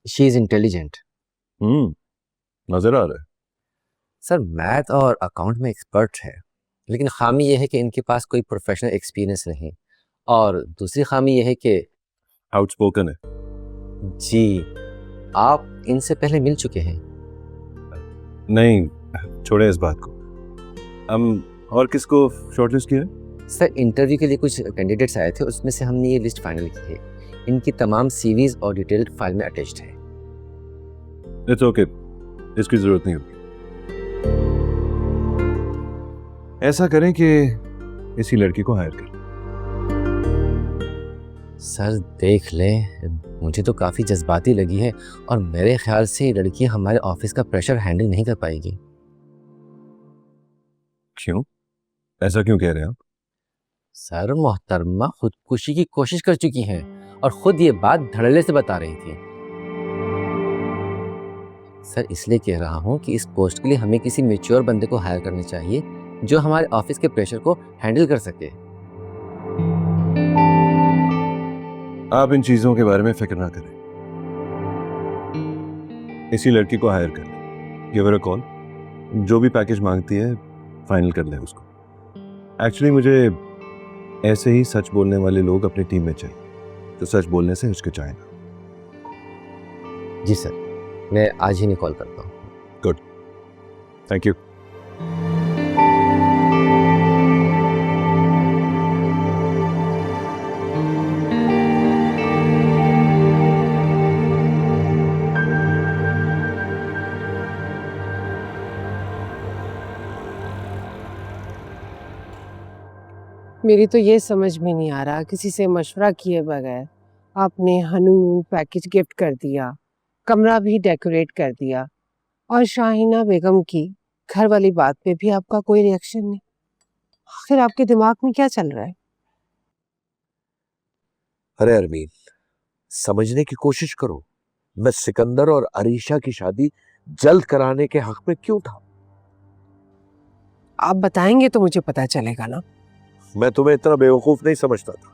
She is intelligent. नजर आ रहा है। सर मैथ और अकाउंट में एक्सपर्ट है, लेकिन खामी यह है कि इनके पास कोई प्रोफेशनल एक्सपीरियंस नहीं, और दूसरी खामी यह है कि आउटस्पोकन है। जी, आप इनसे पहले मिल चुके हैं। नहीं, छोड़े इस बात को। हम और किसको शॉर्टलिस्ट किया है? सर इंटरव्यू के लिए कुछ कैंडिडेट्स आए थे, उसमें से हमने ये लिस्ट फाइनल की है। इनकी तमाम सीवीज और डिटेल्ड फाइल में अटैच्ड है। इट्स ओके, इसकी जरूरत नहीं होगी। ऐसा करें कि इसी लड़की को हायर कर। सर देख लें, मुझे तो काफ़ी जज्बाती लगी है, और मेरे ख्याल से ये लड़की हमारे ऑफिस का प्रेशर हैंडल नहीं कर पाएगी। क्यों? ऐसा क्यों कह रहे हैं आप? सर मोहतरमा खुदकुशी की कोशिश कर चुकी हैं, और खुद ये बात धड़ल्ले से बता रही थी। सर इसलिए कह रहा हूँ कि इस पोस्ट के लिए हमें किसी मेच्योर बंदे को हायर करना चाहिए, जो हमारे ऑफिस के प्रेशर को हैंडल कर सके। आप इन चीजों के बारे में फिक्र ना करें। इसी लड़की को हायर कर, गिव हर अ कॉल। जो भी पैकेज मांगती है फाइनल कर लें उसको। एक्चुअली मुझे ऐसे ही सच बोलने वाले लोग अपनी टीम में चाहिए, जो सच बोलने से हिचकिचाए ना। जी सर, मैं आज ही नहीं कॉल करता हूँ। Good, thank you. मेरी तो ये समझ में नहीं आ रहा, किसी से मशवरा किए बगैर आपने हनीमून पैकेज गिफ्ट कर दिया, कमरा भी डेकोरेट कर दिया, और शाहीना बेगम की घर वाली बात पे भी आपका कोई रिएक्शन नहीं। आखिर आपके दिमाग में क्या चल रहा है? अरे अरमीन, समझने की कोशिश करो। मैं सिकंदर और अरीशा की शादी जल्द कराने के हक में क्यों था? आप बताएंगे तो मुझे पता चलेगा ना। मैं तुम्हें इतना बेवकूफ नहीं समझता था।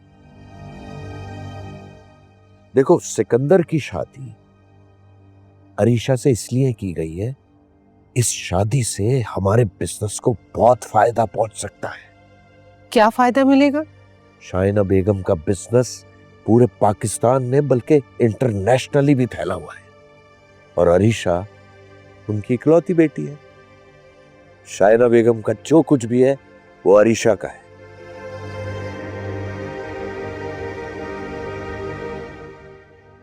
देखो, सिकंदर की शादी अरीशा से इसलिए की गई है, इस शादी से हमारे बिजनेस को बहुत फायदा पहुंच सकता है। क्या फायदा मिलेगा? शाहीना बेगम का बिजनेस पूरे पाकिस्तान में बल्कि इंटरनेशनली भी फैला हुआ है, और अरीशा उनकी इकलौती बेटी है। शाहीना बेगम का जो कुछ भी है वो अरीशा का है।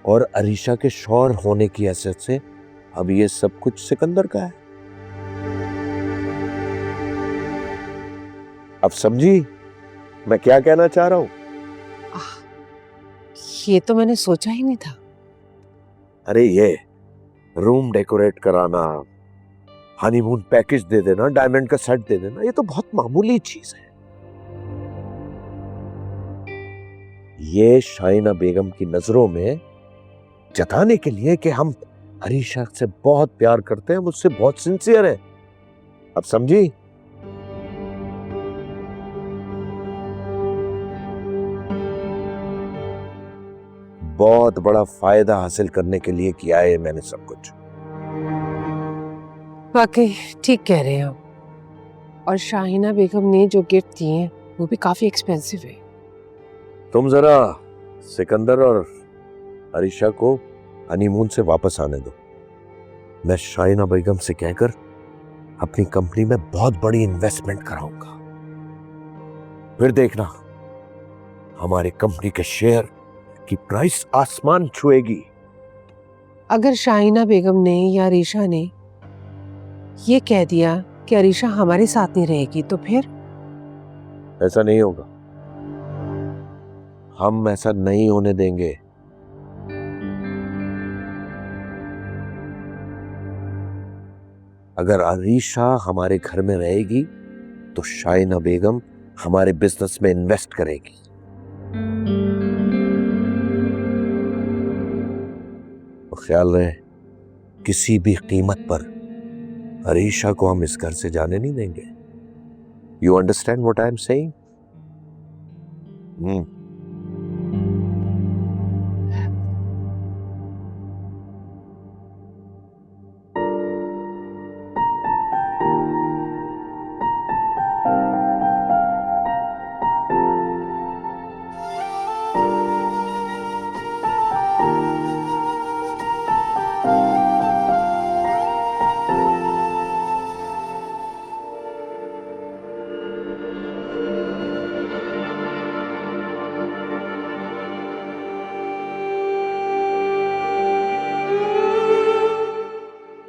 और अरीशा के शौहर होने की हैसियत से अब ये सब कुछ सिकंदर का है। अब समझी मैं क्या कहना चाह रहा हूं? ये तो मैंने सोचा ही नहीं था। अरे ये रूम डेकोरेट कराना, हनीमून पैकेज दे देना, डायमंड का सेट दे देना, ये तो बहुत मामूली चीज है। ये शाहीना बेगम की नजरों में जताने के लिए कि हम अरीशा से बहुत प्यार करते हैं, मुझसे बहुत सिंसियर है। अब समझी? बहुत बड़ा फायदा हासिल करने के लिए किया है मैंने सब कुछ। वाकई ठीक कह रहे हैं आप। और शाहीना बेगम ने जो गिफ्ट दिए हैं वो भी काफी एक्सपेंसिव है। तुम जरा सिकंदर और अरीशा को हनीमून से वापस आने दो। मैं शाहीना बेगम से कहकर अपनी कंपनी में बहुत बड़ी इन्वेस्टमेंट कराऊंगा। फिर देखना, हमारी कंपनी के शेयर की प्राइस आसमान छुएगी। अगर शाहीना बेगम ने या अरीशा ने ये कह दिया कि अरीशा हमारे साथ नहीं रहेगी, तो फिर? ऐसा नहीं होगा, हम ऐसा नहीं होने देंगे। अगर अरीशा हमारे घर में रहेगी तो शाहीना बेगम हमारे बिजनेस में इन्वेस्ट करेगी। तो ख्याल रहे, किसी भी कीमत पर अरीशा को हम इस घर से जाने नहीं देंगे। You understand what I am saying?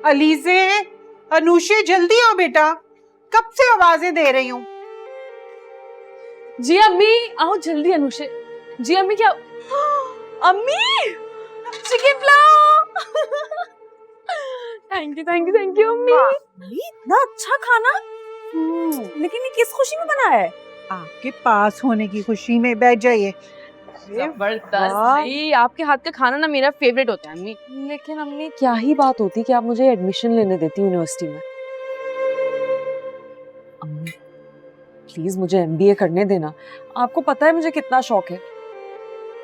Alizeh, Anushe, जल्दी आओ बेटा, कब से आवाजें दे रही हूँ। जी अम्मी, आओ जल्दी अनुषे। जी अम्मी क्या अम्मी चिकन पुलाव। थैंक यू अम्मी। इतना अच्छा खाना, लेकिन ये किस खुशी में बना है? आपके पास होने की खुशी में। बैठ जाइए। जबरदस्त भाई, आपके हाथ का खाना ना मेरा फेवरेट होता है अम्मी। लेकिन अम्मी क्या ही बात होती कि आप मुझे एडमिशन लेने देती यूनिवर्सिटी में। अम्मी प्लीज मुझे एमबीए करने देना, आपको पता है मुझे कितना शौक है।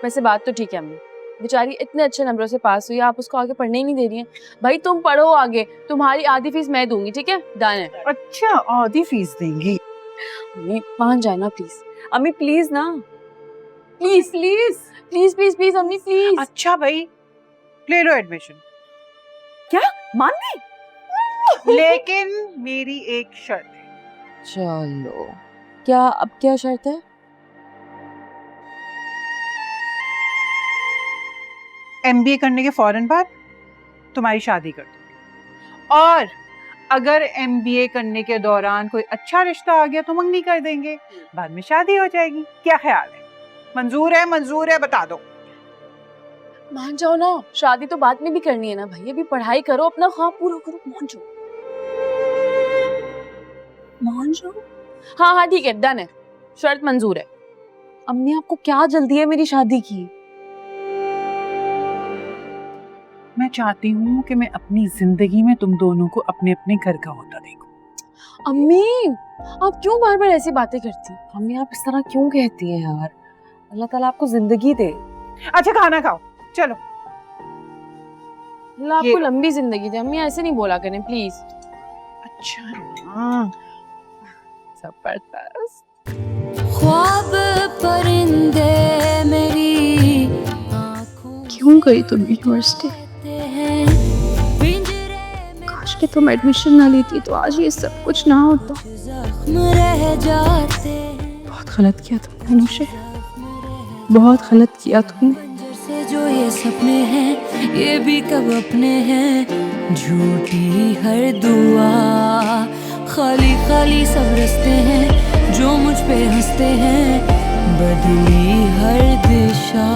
वैसे बात तो ठीक है अम्मी, बेचारी इतने अच्छे नंबरों से पास हुई, आप उसको आगे पढ़ने ही नहीं दे रही हैं। भाई तुम पढ़ो आगे, तुम्हारी आधी फीस मैं दूंगी, ठीक है? डन है। अच्छा, आधी फीस देंगी? अम्मी मान जाए ना प्लीज। अम्मी प्लीज ना, please please please please please अम्मी प्लीज। अच्छा भाई, ले लो एडमिशन। क्या मान गई? लेकिन मेरी एक शर्त है। चलो, क्या अब क्या शर्त है? एमबीए करने के फौरन बाद तुम्हारी शादी कर दूंगी, और अगर एमबीए करने के दौरान कोई अच्छा रिश्ता आ गया तो मंगनी कर देंगे, बाद में शादी हो जाएगी। क्या ख्याल है? मंजूर है? मंजूर है, बता दो। मान जाओ ना, शादी तो बाद में भी करनी है ना भाई, अभी पढ़ाई करो, अपना ख्वाब पूरा करो। मान जाओ, मान जाओ। हाँ हाँ ठीक है, डन है, शर्त मंजूर है। अम्मी आपको क्या जल्दी है मेरी शादी की? मैं चाहती हूँ कि मैं अपनी जिंदगी में तुम दोनों को अपने अपने घर का होता देखूं। अम्मी आप क्यों बार बार ऐसी बातें करती? अम्मी आप इस तरह क्यों कहती हैं यार? अल्लाह ताला आपको जिंदगी दे। अच्छा खाना खाओ, चलो। अल्लाह आपको लंबी जिंदगी दे। अम्मी ऐसे नहीं बोला करें प्लीज। अच्छा जबरदस्त। ख्वाब परिंदे मेरी क्यों गई तुम यूनिवर्सिटी? काश कि तुम एडमिशन ना लेती तो आज ये सब कुछ ना होता। बहुत गलत किया तुमने अनुषे, बहुत गलत किया तुमने। से जो ये सपने हैं ये भी कब अपने हैं, झूठी हर दुआ, खाली खाली सब रस्ते हैं जो मुझ पे हंसते हैं, बदली हर दिशा।